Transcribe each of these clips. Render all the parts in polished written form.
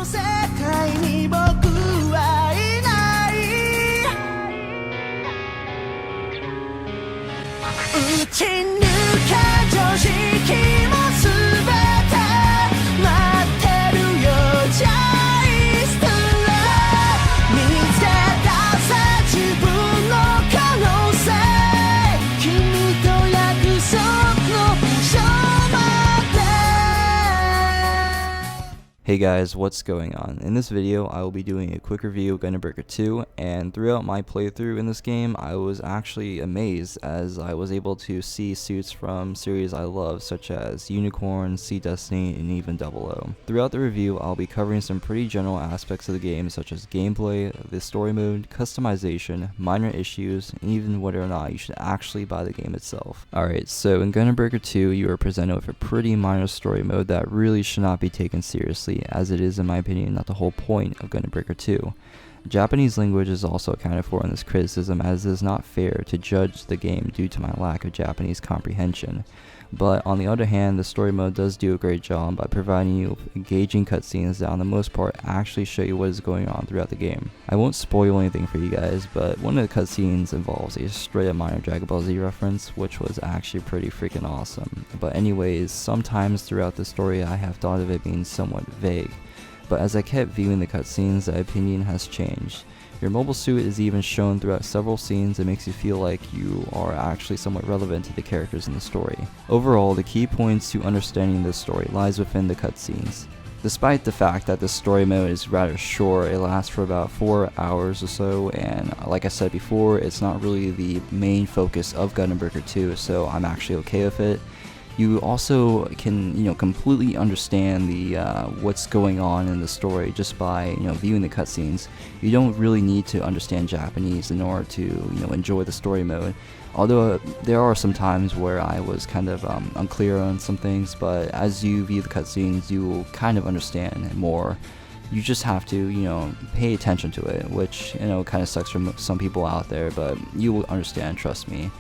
の世界に僕はいない打ち抜け常識も全て待ってるよジャイストラ見つけ出せ自分の可能性君と約束の場所まで Hey guys, what's going on? In this video, I will be doing a quick review of Gunbreaker 2, and throughout my playthrough in this game, I was actually amazed as I was able to see suits from series I love, such as Unicorn, Sea Destiny, and even 00. Throughout the review, I'll be covering some pretty general aspects of the game, such as gameplay, the story mode, customization, minor issues, and even whether or not you should actually buy the game itself. Alright, so in Gunbreaker 2, you are presented with a pretty minor story mode that really should not be taken seriously, as it is in my opinion not the whole point of Gunbreaker 2. Japanese language is also accounted for in this criticism, as it is not fair to judge the game due to my lack of Japanese comprehension. But on the other hand, the story mode does do a great job by providing you with engaging cutscenes that on the most part actually show you what is going on throughout the game. I won't spoil anything for you guys, but one of the cutscenes involves a straight up minor Dragon Ball Z reference, which was actually pretty freaking awesome. But anyways, sometimes throughout the story I have thought of it being somewhat vague, but as I kept viewing the cutscenes, the opinion has changed. Your mobile suit is even shown throughout several scenes and makes you feel like you are actually somewhat relevant to the characters in the story. Overall, the key points to understanding this story lies within the cutscenes. Despite the fact that the story mode is rather short, it lasts for about 4 hours or so, and like I said before, it's not really the main focus of Gunbreaker 2, so I'm actually okay with it. You also can, completely understand the what's going on in the story just by, viewing the cutscenes. You don't really need to understand Japanese in order to, enjoy the story mode. Although there are some times where I was kind of unclear on some things, but as you view the cutscenes, you will kind of understand more. You just have to, pay attention to it, which, kind of sucks for some people out there, but you will understand, trust me.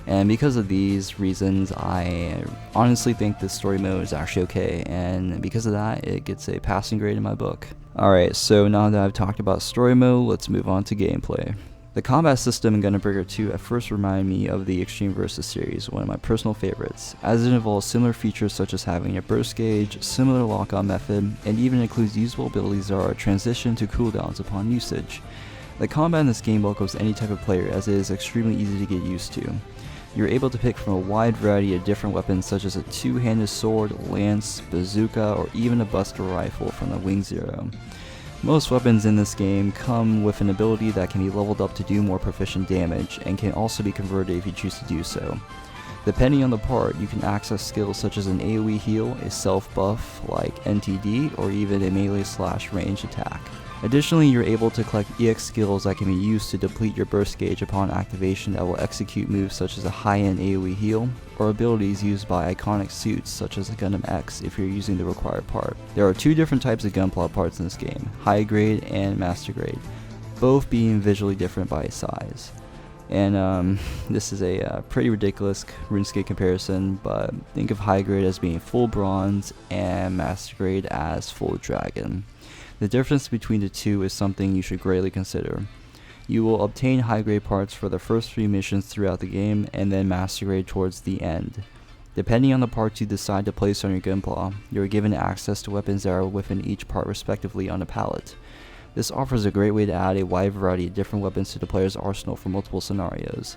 And because of these reasons, I honestly think this story mode is actually okay, and because of that, it gets a passing grade in my book. Alright, so now that I've talked about story mode, let's move on to gameplay. The combat system in Gunbreaker 2 at first reminded me of the Extreme Versus series, one of my personal favorites, as it involves similar features such as having a burst gauge, similar lock-on method, and even includes usable abilities that are transition to cooldowns upon usage. The combat in this game welcomes any type of player, as it is extremely easy to get used to. You're able to pick from a wide variety of different weapons such as a two-handed sword, lance, bazooka, or even a buster rifle from the Wing Zero. Most weapons in this game come with an ability that can be leveled up to do more proficient damage, and can also be converted if you choose to do so. Depending on the part, you can access skills such as an AoE heal, a self buff like NTD, or even a melee/range attack. Additionally, you're able to collect EX skills that can be used to deplete your burst gauge upon activation that will execute moves such as a high-end AoE heal, or abilities used by iconic suits such as the Gundam X if you're using the required part. There are two different types of gunpla parts in this game, high grade and master grade, both being visually different by size. And this is a pretty ridiculous RuneScape comparison, but think of high grade as being full bronze and master grade as full dragon. The difference between the two is something you should greatly consider. You will obtain high grade parts for the first 3 missions throughout the game, and then master grade towards the end. Depending on the parts you decide to place on your gunpla, you are given access to weapons that are within each part respectively on the palette. This offers a great way to add a wide variety of different weapons to the player's arsenal for multiple scenarios.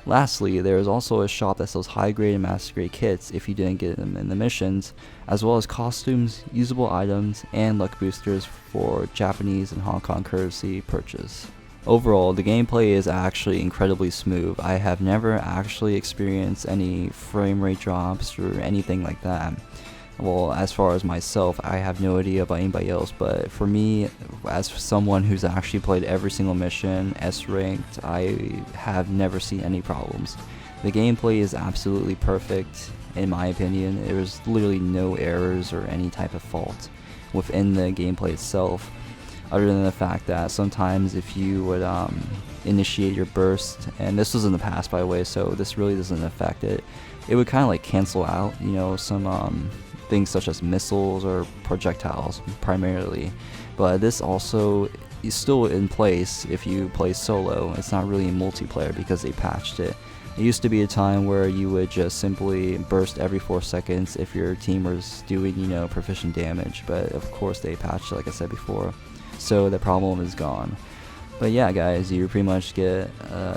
Lastly, there is also a shop that sells high grade and master grade kits if you didn't get them in the missions, as well as costumes, usable items, and luck boosters for Japanese and Hong Kong currency purchase. Overall, the gameplay is actually incredibly smooth. I have never actually experienced any frame rate drops or anything like that. Well, as far as myself, I have no idea about anybody else, but for me, as someone who's actually played every single mission, S-ranked, I have never seen any problems. The gameplay is absolutely perfect, in my opinion. There's literally no errors or any type of fault within the gameplay itself, other than the fact that sometimes if you would initiate your burst, and this was in the past by the way, so this really doesn't affect it, it would kind of like cancel out, some things such as missiles or projectiles primarily, but this also is still in place if you play solo. It's not really in multiplayer because they patched it. It used to be a time where you would just simply burst every 4 seconds if your team was doing, you know, proficient damage, but of course they patched it like I said before, so the problem is gone. But yeah guys, you pretty much get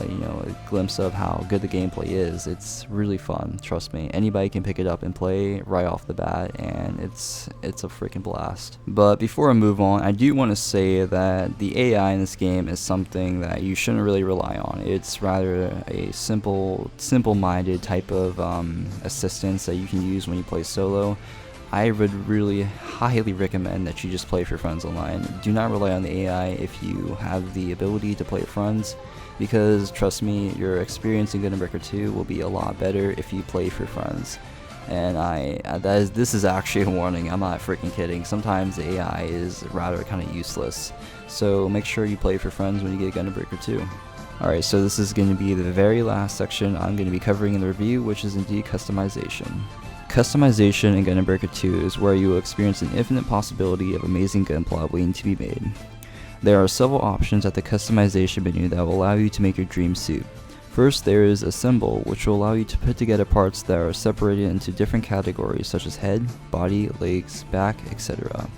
you know, a glimpse of how good the gameplay is. It's really fun, trust me. Anybody can pick it up and play right off the bat, and it's a freaking blast. But before I move on, I do want to say that the AI in this game is something that you shouldn't really rely on. It's rather a simple-minded type of assistance that you can use when you play solo. I would really highly recommend that you just play with your friends online. Do not rely on the AI if you have the ability to play with friends, because trust me, your experience in Gunbreaker 2 will be a lot better if you play with your friends. And this is actually a warning, I'm not freaking kidding. Sometimes the AI is rather kind of useless, so make sure you play with your friends when you get Gunbreaker 2. Alright, so this is going to be the very last section I'm going to be covering in the review, which is indeed customization. Customization in Gunbreaker 2 is where you will experience an infinite possibility of amazing gunpla waiting to be made. There are several options at the customization menu that will allow you to make your dream suit. First, there is Assemble, which will allow you to put together parts that are separated into different categories such as head, body, legs, back, etc.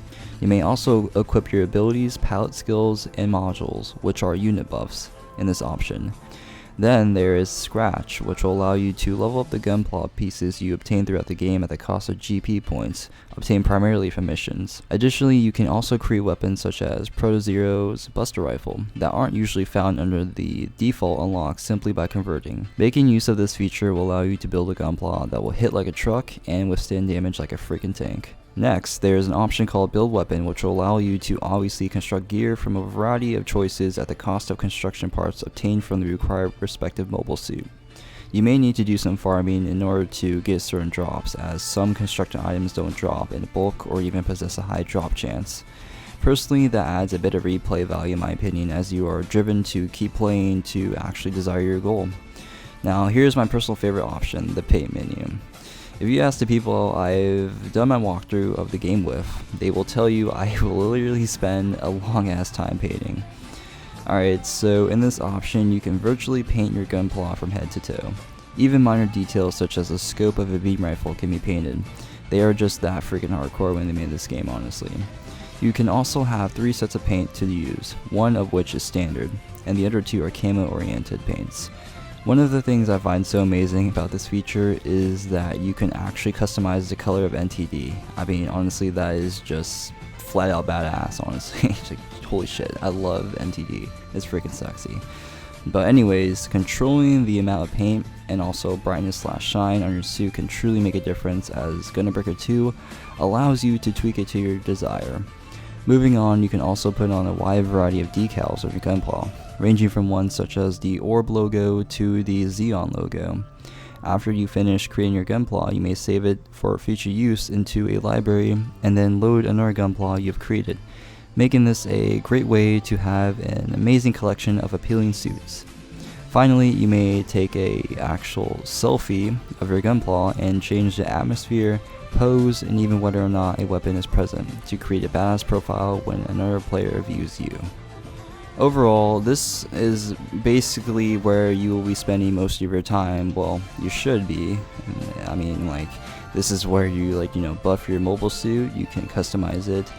You may also equip your abilities, palette skills, and modules, which are unit buffs, in this option. Then there is Scratch, which will allow you to level up the gunpla pieces you obtain throughout the game at the cost of GP points, obtained primarily from missions. Additionally, you can also create weapons such as Proto-Zero's Buster Rifle, that aren't usually found under the default unlock simply by converting. Making use of this feature will allow you to build a gunpla that will hit like a truck and withstand damage like a freaking tank. Next, there is an option called Build Weapon, which will allow you to obviously construct gear from a variety of choices at the cost of construction parts obtained from the required respective mobile suit. You may need to do some farming in order to get certain drops, as some construction items don't drop in bulk or even possess a high drop chance. Personally, that adds a bit of replay value in my opinion, as you are driven to keep playing to actually desire your goal. Now here's my personal favorite option, the paint menu. If you ask the people I've done my walkthrough of the game with, they will tell you I will literally spend a long ass time painting. Alright, so in this option you can virtually paint your gunpla from head to toe. Even minor details such as the scope of a beam rifle can be painted. They are just that freaking hardcore when they made this game, honestly. You can also have 3 sets of paint to use, one of which is standard, and the other 2 are camo oriented paints. One of the things I find so amazing about this feature is that you can actually customize the color of NTD. I mean, honestly, that is just flat out badass, honestly. Like, holy shit, I love NTD. It's freaking sexy. But anyways, controlling the amount of paint and also brightness/shine on your suit can truly make a difference, as Gunbreaker 2 allows you to tweak it to your desire. Moving on, you can also put on a wide variety of decals of your gunpla, ranging from ones such as the Orb logo to the Xeon logo. After you finish creating your gunpla, you may save it for future use into a library and then load another gunpla you've created, making this a great way to have an amazing collection of appealing suits. Finally, you may take a actual selfie of your gunpla and change the atmosphere, pose, and even whether or not a weapon is present to create a badass profile when another player views you. Overall, this is basically where you will be spending most of your time. Well, you should be. I mean, like, this is where you, like, you know, buff your mobile suit, you can customize it,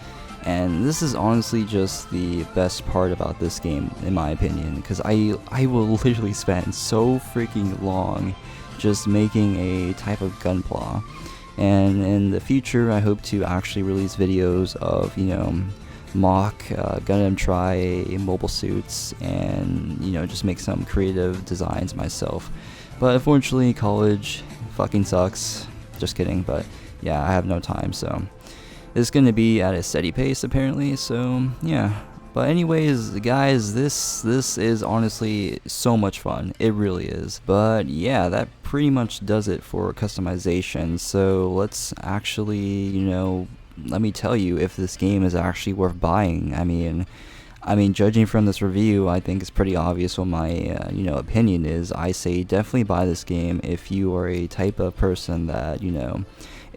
and this is honestly just the best part about this game, in my opinion, because I will literally spend so freaking long just making a type of gunpla. And in the future, I hope to actually release videos of, you know, mock Gundam try mobile suits, and, you know, just make some creative designs myself. But unfortunately, college fucking sucks. Just kidding, but yeah, I have no time, so it's gonna be at a steady pace apparently, so yeah. But anyways, guys, this is honestly so much fun. It really is. But yeah, that pretty much does it for customization. So let's actually, you know, let me tell you if this game is actually worth buying. I mean, judging from this review, I think it's pretty obvious what my you know, opinion is. I say definitely buy this game if you are a type of person that, you know,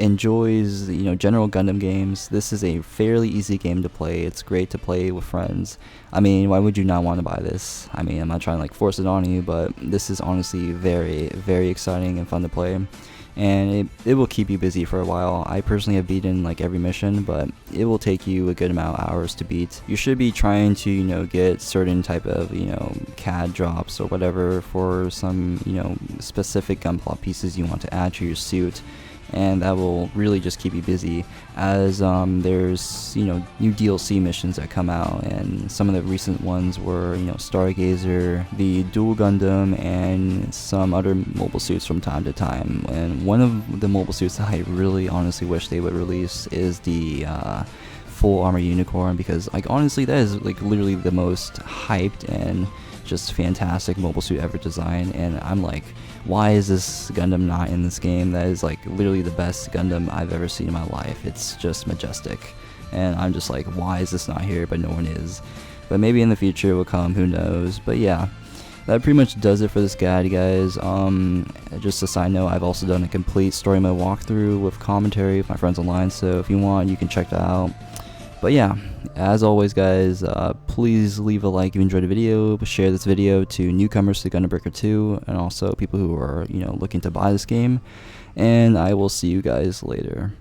enjoys, you know, general Gundam games, this is a fairly easy game to play. It's great to play with friends. I mean, why would you not want to buy this? I mean, I'm not trying to like force it on you, but this is honestly very, very exciting and fun to play. And it will keep you busy for a while. I personally have beaten like every mission, but it will take you a good amount of hours to beat. You should be trying to, you know, get certain type of, you know, CAD drops or whatever for some, you know, specific gunpla pieces you want to add to your suit, and that will really just keep you busy, as there's, you know, new DLC missions that come out, and some of the recent ones were, you know, Stargazer, the Dual Gundam, and some other mobile suits from time to time. And one of the mobile suits that I really honestly wish they would release is the full armor unicorn, because like honestly that is like literally the most hyped and just fantastic mobile suit ever designed, and I'm like, why is this Gundam not in this game? That is like literally the best Gundam I've ever seen in my life. It's just majestic, and I'm just like, why is this not here? But no one is. But maybe in the future it will come, who knows. But yeah, that pretty much does it for this guide, guys. Just a side note, I've also done a complete story mode walkthrough with commentary with my friends online, so if you want, you can check that out. But yeah, as always, guys, please leave a like if you enjoyed the video, share this video to newcomers to Gunbreaker 2, and also people who are, you know, looking to buy this game, and I will see you guys later.